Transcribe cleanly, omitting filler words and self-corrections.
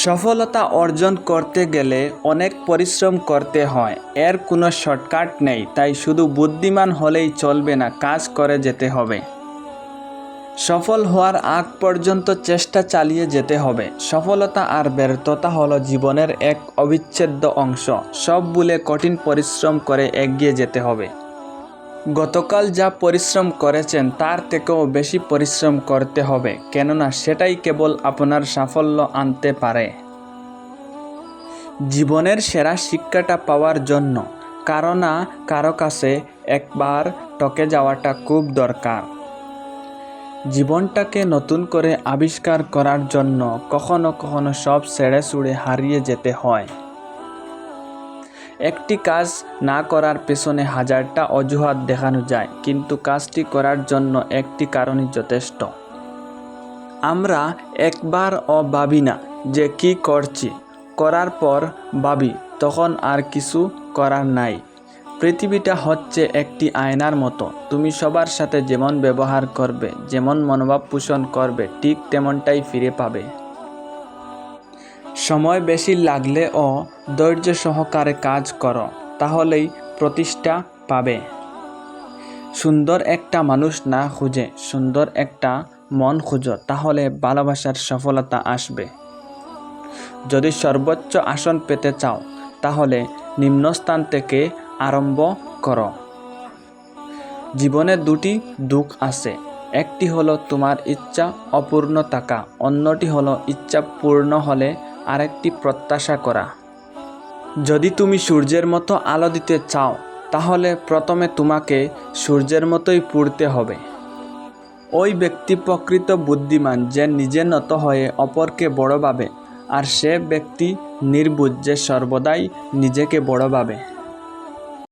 সফলতা অর্জন করতে গেলে অনেক পরিশ্রম করতে হয়। এর কোনো শর্টকাট নেই, তাই শুধু বুদ্ধিমান হলেই চলবে না, কাজ করে যেতে হবে। সফল হওয়ার আগ পর্যন্ত চেষ্টা চালিয়ে যেতে হবে। সফলতা আর ব্যর্থতা হলো জীবনের এক অবিচ্ছেদ্য অংশ। সব ভুলে কঠিন পরিশ্রম করে এগিয়ে যেতে হবে। গতকাল যা পরিশ্রম করেছেন তার থেকেও বেশি পরিশ্রম করতে হবে, কেননা সেটাই কেবল আপনার সাফল্য আনতে পারে। জীবনের সেরা শিক্ষাটা পাওয়ার জন্য কারো না কারো কাছে একবার টকে যাওয়াটা খুব দরকার। জীবনটাকে নতুন করে আবিষ্কার করার জন্য কখনো কখনো সব ছেড়ে ছুড়ে হারিয়ে যেতে হয়। একটি কাজ না করার পেছনে হাজারটা অজুহাত দেখানো যায়, কিন্তু কাজটি করার জন্য একটি কারণই যথেষ্ট। আমরা একবার ভাবি না যে কি করছি, করার পর ভাবি তখন আর কিছু করার নাই। পৃথিবীটা হচ্ছে একটি আয়নার মতো। তুমি সবার সাথে যেমন ব্যবহার করবে, যেমন মনোভাব পোষণ করবে, ঠিক তেমনটাই ফিরে পাবে। সময় বেশি লাগলেও ধৈর্য সহকারে কাজ করো, তাহলেই প্রতিষ্ঠা পাবে। সুন্দর একটা মানুষ না খুঁজে সুন্দর একটা মন খুঁজো, তাহলে ভালোবাসার সফলতা আসবে। যদি সর্বোচ্চ আসন পেতে চাও, তাহলে নিম্নস্থান থেকে আরম্ভ করো। জীবনে দুটি দুঃখ আছে, একটি হলো তোমার ইচ্ছা অপূর্ণ থাকা, অন্যটি হলো ইচ্ছা পূর্ণ হলে আরেকটি প্রত্যাশা করা। যদি তুমি সূর্যের মতো আলো দিতে চাও, তাহলে প্রথমে তোমাকে সূর্যের মতোই পুড়তে হবে। ওই ব্যক্তি প্রকৃত বুদ্ধিমান যে নিজে নত হয়ে অপরকে বড় ভাবে, আর সে ব্যক্তি নির্বুদ্ধ যে সর্বদাই নিজেকে বড় ভাবে।